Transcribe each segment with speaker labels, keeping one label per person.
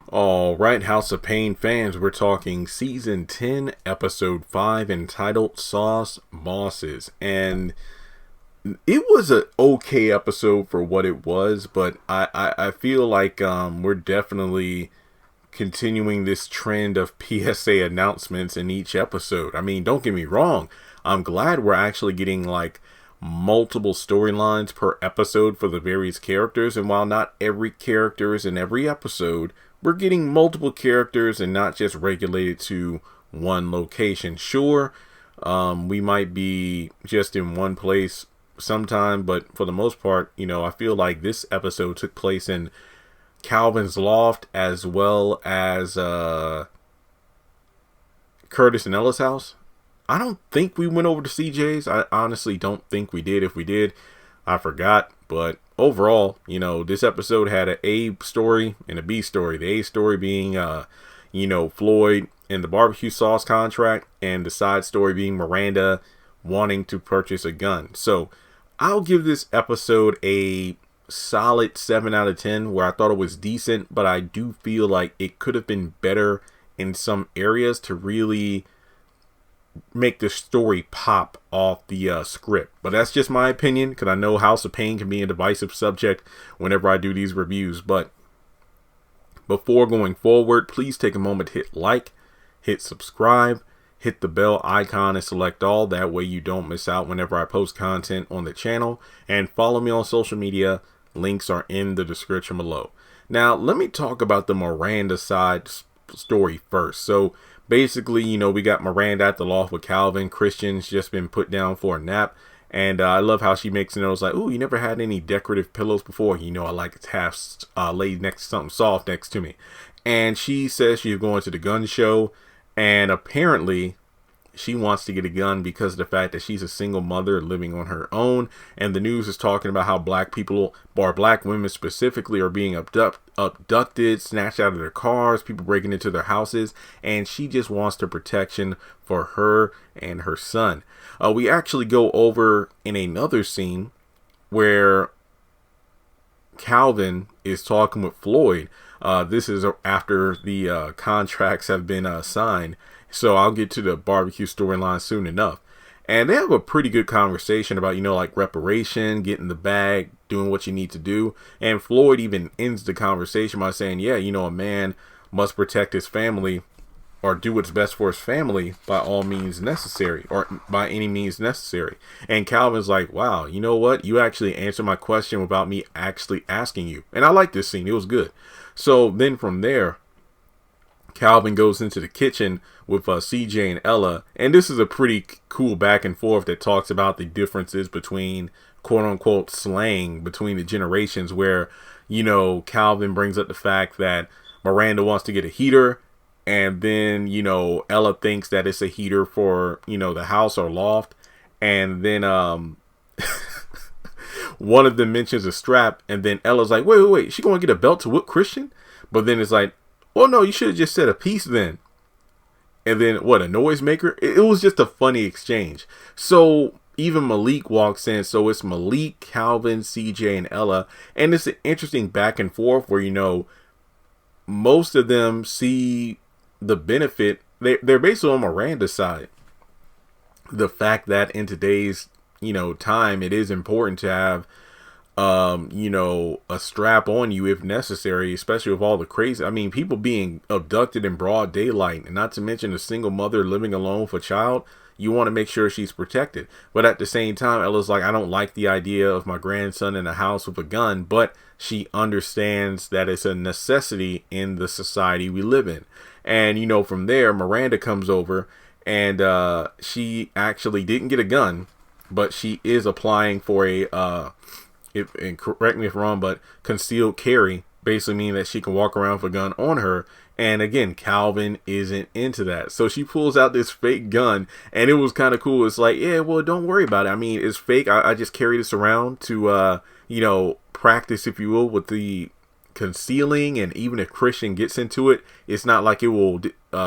Speaker 1: All right, House of Payne fans, we're talking season 10, episode 5, entitled Sauce Bosses. And it was an okay episode for what it was, but I feel like we're definitely continuing this trend of PSA announcements in each episode. I mean, don't get me wrong, I'm glad we're actually getting like multiple storylines per episode for the various characters, and while not every character is in every episode, we're getting multiple characters and not just regulated to one location. Sure, we might be just in one place sometime, but for the most part, I feel like this episode took place in Calvin's loft as well as Curtis and Ella's house. I don't think we went over to CJ's. I honestly don't think we did. If we did, I forgot. But overall, this episode had an A story and a B story. The A story being, Floyd and the barbecue sauce contract, and the side story being Miranda wanting to purchase a gun. So I'll give this episode a solid 7 out of 10, where I thought it was decent, but I do feel like it could have been better in some areas to really make the story pop off the script. But that's just my opinion, because I know House of Payne can be a divisive subject whenever I do these reviews. But before going forward, please take a moment to hit like, hit subscribe, hit the bell icon and select all. That way you don't miss out whenever I post content on the channel. And follow me on social media. Links are in the description below. Now, let me talk about the Miranda side story first. So basically, we got Miranda at the loft with Calvin. Christian's just been put down for a nap. And I love how she makes notes like, "Ooh, you never had any decorative pillows before? I like to have laid next to something soft next to me." And she says she's going to the gun show. And apparently she wants to get a gun because of the fact that she's a single mother living on her own. And the news is talking about how black people, or black women specifically, are being abducted, snatched out of their cars, people breaking into their houses. And she just wants the protection for her and her son. We actually go over in another scene where Calvin is talking with Floyd. This is after the contracts have been signed. So I'll get to the barbecue storyline soon enough. And they have a pretty good conversation about, reparation, getting the bag, doing what you need to do. And Floyd even ends the conversation by saying, yeah, a man must protect his family or do what's best for his family by all means necessary, or by any means necessary. And Calvin's like, wow, you know what? You actually answered my question without me actually asking you. And I like this scene. It was good. So then from there, Calvin goes into the kitchen with CJ and Ella, and this is a pretty cool back and forth that talks about the differences between quote-unquote slang between the generations, where, Calvin brings up the fact that Miranda wants to get a heater, and then, Ella thinks that it's a heater for, the house or loft, and then one of them mentions a strap, and then Ella's like, wait, she gonna get a belt to whip Christian? But then it's like, well, no, you should have just said a piece then. And then, what, a noisemaker? It was just a funny exchange. So even Malik walks in. So it's Malik, Calvin, CJ, and Ella. And it's an interesting back and forth where, most of them see the benefit. They're basically on Miranda's side. The fact that in today's, time, it is important to have a strap on you if necessary, especially with all the crazy, people being abducted in broad daylight, and not to mention a single mother living alone with a child. You want to make sure she's protected. But at the same time, Ella's like, I don't like the idea of my grandson in a house with a gun, but she understands that it's a necessity in the society we live in. And, from there, Miranda comes over, and she actually didn't get a gun, but she is applying for a, and correct me if I'm wrong, but concealed carry, basically meaning that she can walk around with a gun on her. And again, Calvin isn't into that. So she pulls out this fake gun, and it was kind of cool. It's like, yeah, well, don't worry about it. It's fake. I just carry this around to, practice, if you will, with the concealing. And even if Christian gets into it, it's not like it will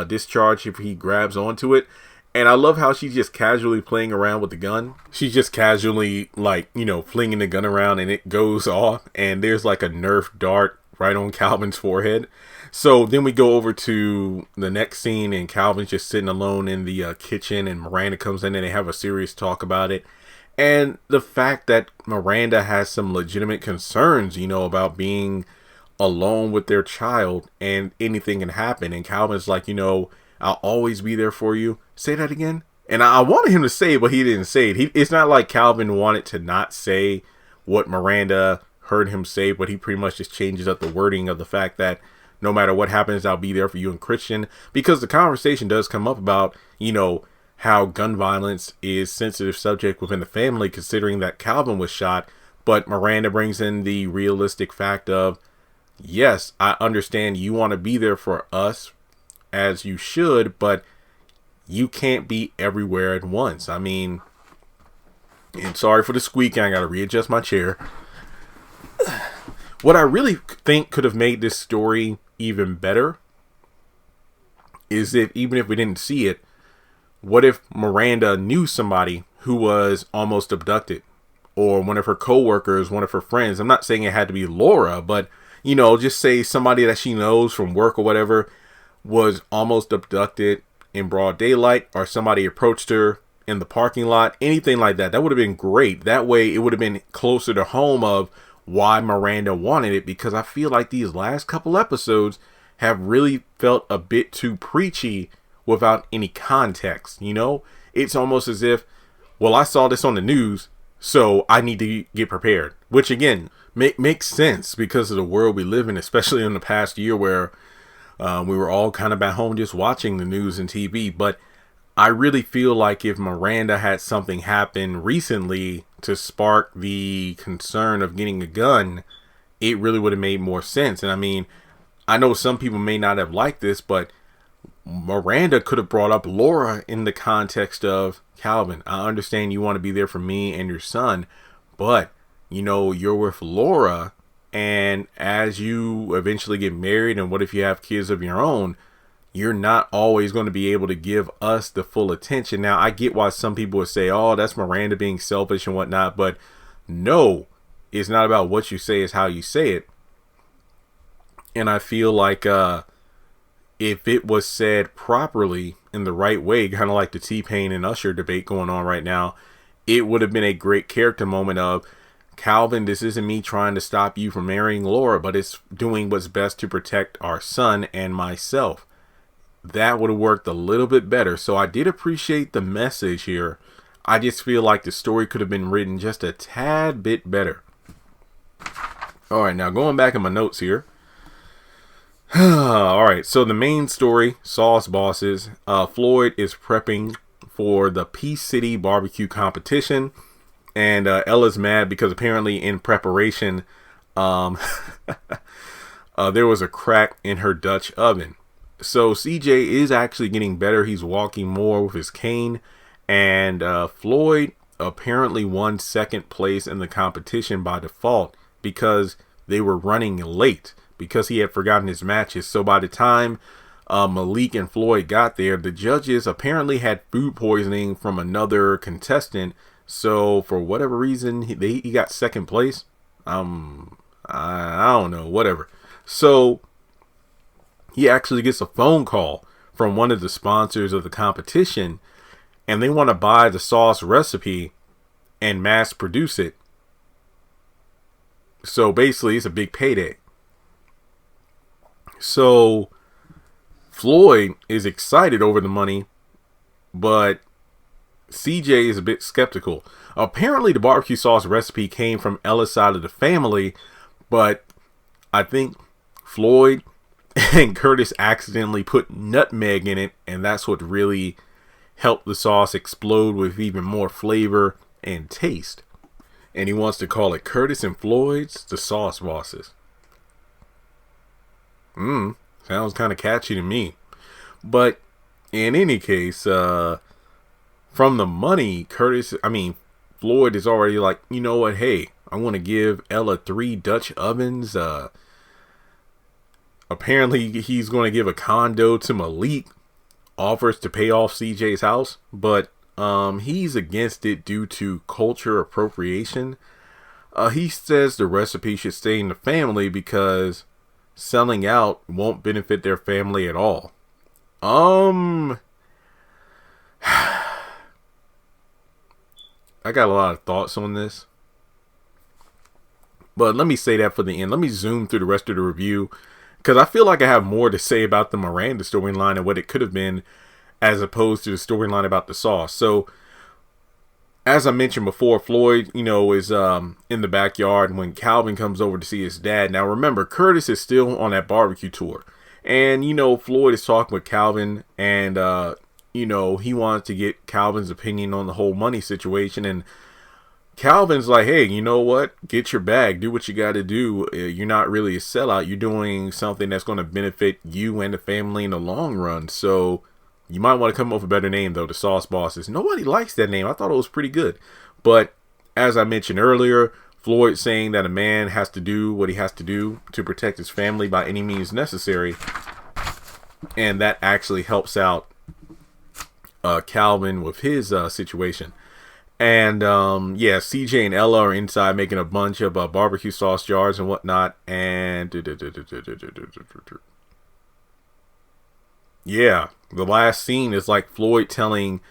Speaker 1: discharge if he grabs onto it. And I love how she's just casually playing around with the gun. She's just casually, flinging the gun around, and it goes off. And there's like a Nerf dart right on Calvin's forehead. So then we go over to the next scene, and Calvin's just sitting alone in the kitchen, and Miranda comes in, and they have a serious talk about it. And the fact that Miranda has some legitimate concerns, about being alone with their child, and anything can happen. And Calvin's like, I'll always be there for you. Say that again. And I wanted him to say it, but he didn't say it. It's not like Calvin wanted to not say what Miranda heard him say, but he pretty much just changes up the wording of the fact that no matter what happens, I'll be there for you and Christian, because the conversation does come up about, how gun violence is a sensitive subject within the family, considering that Calvin was shot. But Miranda brings in the realistic fact of, yes, I understand you want to be there for us as you should, but you can't be everywhere at once. I mean, and sorry for the squeaking, I got to readjust my chair. What I really think could have made this story even better is if, even if we didn't see it, what if Miranda knew somebody who was almost abducted, or one of her coworkers, one of her friends? I'm not saying it had to be Laura, but just say somebody that she knows from work or whatever was almost abducted in broad daylight, or somebody approached her in the parking lot, anything like that. That would have been great. That way it would have been closer to home of why Miranda wanted it, because I feel like these last couple episodes have really felt a bit too preachy without any context. It's almost as if, well, I saw this on the news, so I need to get prepared, which again makes sense because of the world we live in, especially in the past year where we were all kind of at home just watching the news and TV. But I really feel like if Miranda had something happen recently to spark the concern of getting a gun, it really would have made more sense. And I mean, I know some people may not have liked this, but Miranda could have brought up Laura in the context of, Calvin, I understand you want to be there for me and your son, but you're with Laura, and as you eventually get married, and what if you have kids of your own, you're not always going to be able to give us the full attention. Now, I get why some people would say, oh, that's Miranda being selfish and whatnot, but no, it's not about what you say, it's how you say it. And I feel like if it was said properly in the right way, kind of like the Payne and Usher debate going on right now, it would have been a great character moment of, Calvin, this isn't me trying to stop you from marrying Laura, but it's doing what's best to protect our son and myself. That would have worked a little bit better. So I did appreciate the message here. I just feel like the story could have been written just a tad bit better. All right, now going back in my notes here. All right, so the main story, Sauce Bosses. Floyd is prepping for the Peace City barbecue competition. And Ella's mad because apparently in preparation, there was a crack in her Dutch oven. So CJ is actually getting better. He's walking more with his cane. And Floyd apparently won second place in the competition by default because they were running late, because he had forgotten his matches. So by the time Malik and Floyd got there, the judges apparently had food poisoning from another contestant. So for whatever reason, he got second place. I don't know, whatever. So he actually gets a phone call from one of the sponsors of the competition, and they want to buy the sauce recipe and mass produce it. So basically, it's a big payday. So Floyd is excited over the money, but CJ is a bit skeptical. Apparently, the barbecue sauce recipe came from Ella's side of the family, but I think Floyd and Curtis accidentally put nutmeg in it, and that's what really helped the sauce explode with even more flavor and taste. And he wants to call it Curtis and Floyd's the Sauce Bosses. Sounds kind of catchy to me. But in any case, from the money, Floyd is already like, you know what, hey, I want to give Ella 3 Dutch ovens. Apparently he's going to give a condo to Malik, offers to pay off CJ's house, but he's against it due to culture appropriation. He says the recipe should stay in the family because selling out won't benefit their family at all. I got a lot of thoughts on this, but let me say that for the end. Let me zoom through the rest of the review, because I feel like I have more to say about the Miranda storyline and what it could have been, as opposed to the storyline about the sauce. So, as I mentioned before, Floyd, is in the backyard when Calvin comes over to see his dad. Now, remember, Curtis is still on that barbecue tour, and Floyd is talking with Calvin, and he wants to get Calvin's opinion on the whole money situation, and Calvin's like, hey, you know what? Get your bag. Do what you got to do. You're not really a sellout. You're doing something that's going to benefit you and the family in the long run. So you might want to come up with a better name, though. The Sauce Bosses. Nobody likes that name. I thought it was pretty good. But as I mentioned earlier, Floyd saying that a man has to do what he has to do to protect his family by any means necessary. And that actually helps out Calvin with his situation. And CJ and Ella are inside making a bunch of barbecue sauce jars and whatnot. And yeah, the last scene is like Floyd telling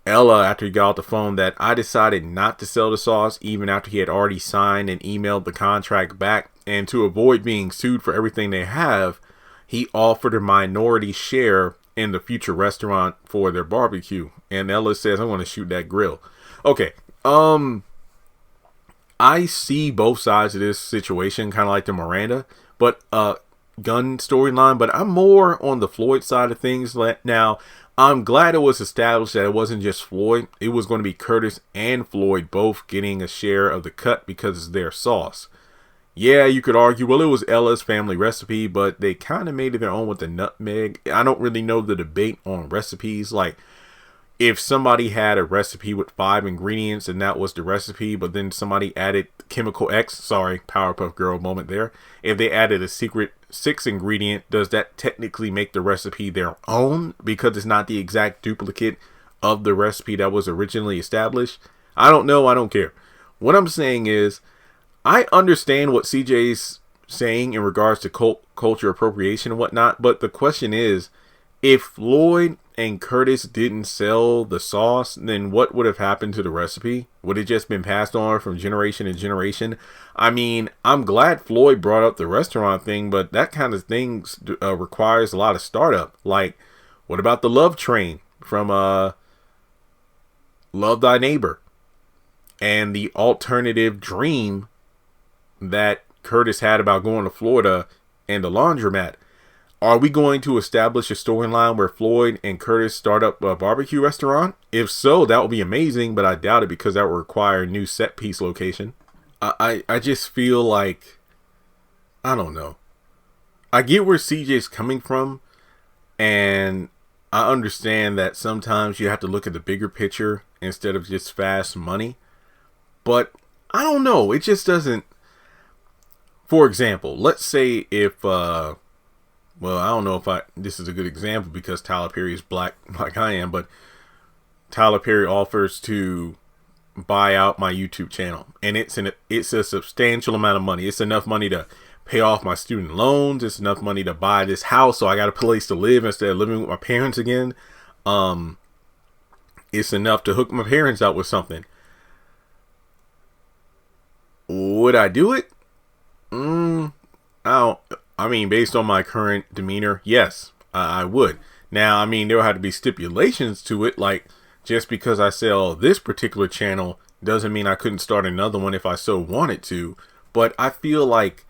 Speaker 1: Ella after he got off the phone that I decided not to sell the sauce even after he had already signed and emailed the contract back. And to avoid being sued for everything they have, he offered a minority share in the future restaurant for their barbecue. And Ella says, I want to shoot that grill. Okay, I see both sides of this situation, kind of like the Miranda, but gun storyline, but I'm more on the Floyd side of things. Now, I'm glad it was established that it wasn't just Floyd. It was going to be Curtis and Floyd both getting a share of the cut because it's their sauce. Yeah, you could argue, well, it was Ella's family recipe, but they kind of made it their own with the nutmeg. I don't really know the debate on recipes. Like, if somebody had a recipe with 5 ingredients and that was the recipe, but then somebody added chemical X, sorry, Powerpuff Girl moment there. If they added a secret 6 ingredient, does that technically make the recipe their own because it's not the exact duplicate of the recipe that was originally established? I don't know. I don't care. What I'm saying is, I understand what CJ's saying in regards to culture appropriation and whatnot, but the question is, if Floyd and Curtis didn't sell the sauce, then what would have happened to the recipe? Would it just been passed on from generation to generation? I mean, I'm glad Floyd brought up the restaurant thing, but that kind of thing requires a lot of startup. Like, what about the love train from Love Thy Neighbor? And the alternative dream that Curtis had about going to Florida and the laundromat. Are we going to establish a storyline where Floyd and Curtis start up a barbecue restaurant? If so, that would be amazing, but I doubt it because that would require a new set piece location. I just feel like, I don't know. I get where CJ's coming from, and I understand that sometimes you have to look at the bigger picture instead of just fast money. But I don't know. It just doesn't. For example, let's say if well, I don't know if this is a good example because Tyler Perry is black like I am, but Tyler Perry offers to buy out my YouTube channel, and it's a substantial amount of money. It's enough money to pay off my student loans. It's enough money to buy this house, so I got a place to live instead of living with my parents again. It's enough to hook my parents out with something. Would I do it? I mean, based on my current demeanor, yes, I would. Now, I mean, there will have to be stipulations to it. Like, just because I sell this particular channel doesn't mean I couldn't start another one if I so wanted to. But I feel like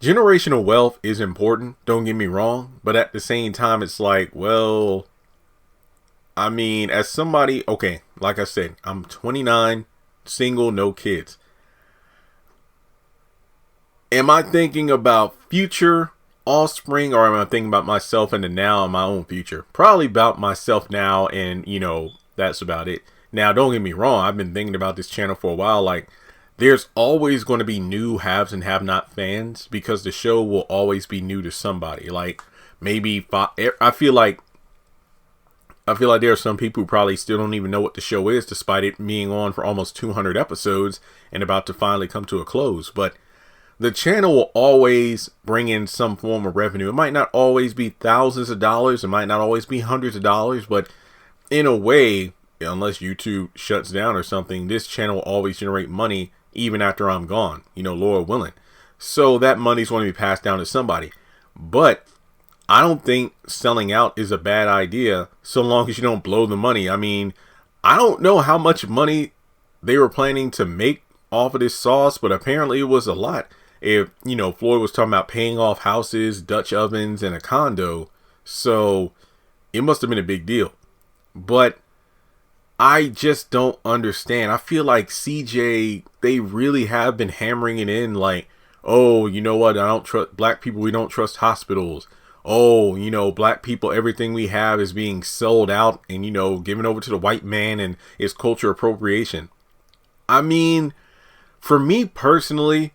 Speaker 1: generational wealth is important. Don't get me wrong. But at the same time, it's like, well, I mean, as somebody, okay, like I said, I'm 29, single, no kids. Am I thinking about future offspring, or am I thinking about myself in the now and my own future? Probably about myself now, and that's about it. Now, don't get me wrong, I've been thinking about this channel for a while. Like, there's always going to be new haves and have-not fans because the show will always be new to somebody. Like, maybe I feel like there are some people who probably still don't even know what the show is, despite it being on for almost 200 episodes and about to finally come to a close. But the channel will always bring in some form of revenue. It might not always be thousands of dollars. It might not always be hundreds of dollars, but in a way, unless YouTube shuts down or something, this channel will always generate money even after I'm gone, Lord willing. So that money's going to be passed down to somebody. But I don't think selling out is a bad idea so long as you don't blow the money. I mean, I don't know how much money they were planning to make off of this sauce, but apparently it was a lot. If, Floyd was talking about paying off houses, Dutch ovens, and a condo. So it must have been a big deal. But I just don't understand. I feel like CJ, they really have been hammering it in like, oh, you know what? I don't trust black people. We don't trust hospitals. Oh, black people, everything we have is being sold out and, given over to the white man, and it's culture appropriation. I mean, for me personally,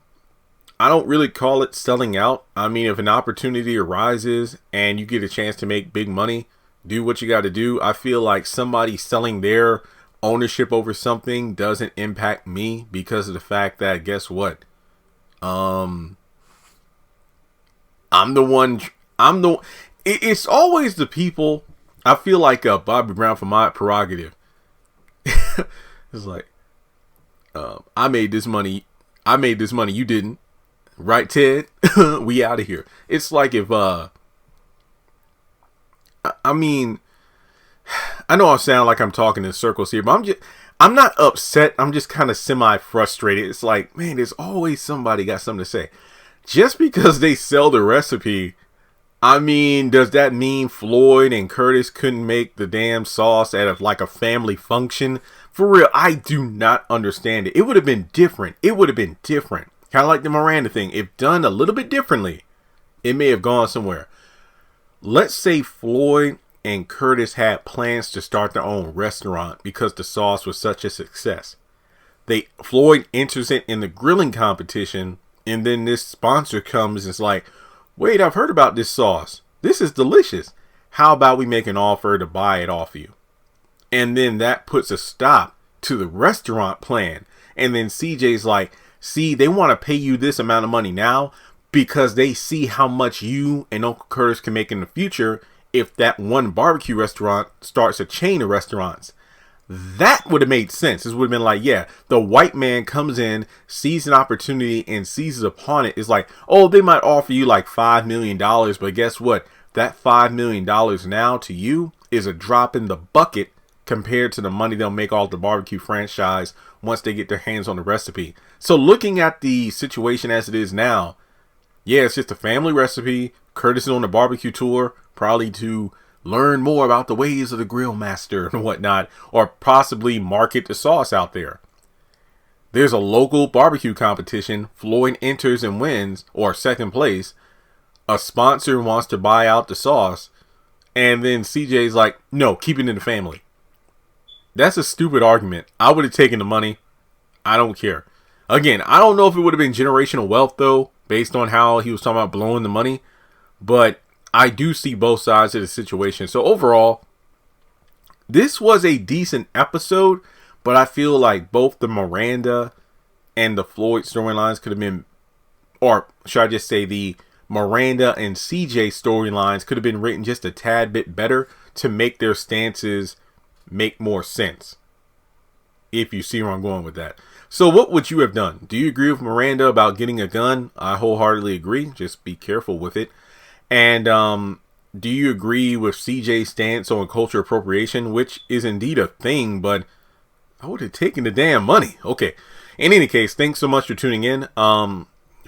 Speaker 1: I don't really call it selling out. I mean, if an opportunity arises and you get a chance to make big money, do what you got to do. I feel like somebody selling their ownership over something doesn't impact me because of the fact that, guess what? It's always the people. I feel like Bobby Brown for my prerogative. It's like, I made this money. You didn't. Right, Ted? We out of here. It's like if, I mean, I know I sound like I'm talking in circles here, but I'm not upset. I'm just kind of semi-frustrated. It's like, man, there's always somebody got something to say. Just because they sell the recipe, I mean, does that mean Floyd and Curtis couldn't make the damn sauce out of like a family function? For real, I do not understand it. It would have been different. Kind of like the Miranda thing. If done a little bit differently, it may have gone somewhere. Let's say Floyd and Curtis had plans to start their own restaurant because the sauce was such a success. Floyd enters it in the grilling competition, and then this sponsor comes and is like, wait, I've heard about this sauce. This is delicious. How about we make an offer to buy it off you? And then that puts a stop to the restaurant plan. And then CJ's like, see, they want to pay you this amount of money now because they see how much you and Uncle Curtis can make in the future if that one barbecue restaurant starts a chain of restaurants. That would have made sense. This would have been like, yeah, the white man comes in, sees an opportunity and seizes upon it. It's like, oh, they might offer you like $5 million, but guess what? That $5 million now to you is a drop in the bucket compared to the money they'll make off the barbecue franchise once they get their hands on the recipe. So looking at the situation as it is now, yeah, it's just a family recipe. Curtis is on the barbecue tour, probably to learn more about the ways of the grill master and whatnot, or possibly market the sauce out there. There's a local barbecue competition. Floyd enters and wins, or second place. A sponsor wants to buy out the sauce, and then CJ's like, no, keep it in the family. That's a stupid argument. I would have taken the money. I don't care. Again, I don't know if it would have been generational wealth, though, based on how he was talking about blowing the money. But I do see both sides of the situation. So overall, this was a decent episode. But I feel like both the Miranda and the Floyd storylines could have been, or should I just say the Miranda and CJ storylines could have been written just a tad bit better to make their stances make more sense, if you see where I'm going with that. So what would you have done? Do you agree with Miranda about getting a gun? I wholeheartedly agree. Just be careful with it. And do you agree with CJ's stance on culture appropriation, which is indeed a thing, but I would have taken the damn money. Okay. In any case, thanks so much for tuning in.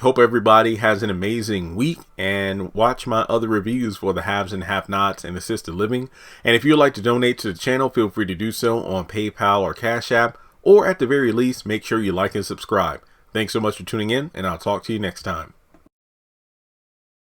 Speaker 1: Hope everybody has an amazing week, and watch my other reviews for the haves and have-nots and assisted living. And if you'd like to donate to the channel, feel free to do so on PayPal or Cash App, or at the very least, make sure you like and subscribe. Thanks so much for tuning in, and I'll talk to you next time.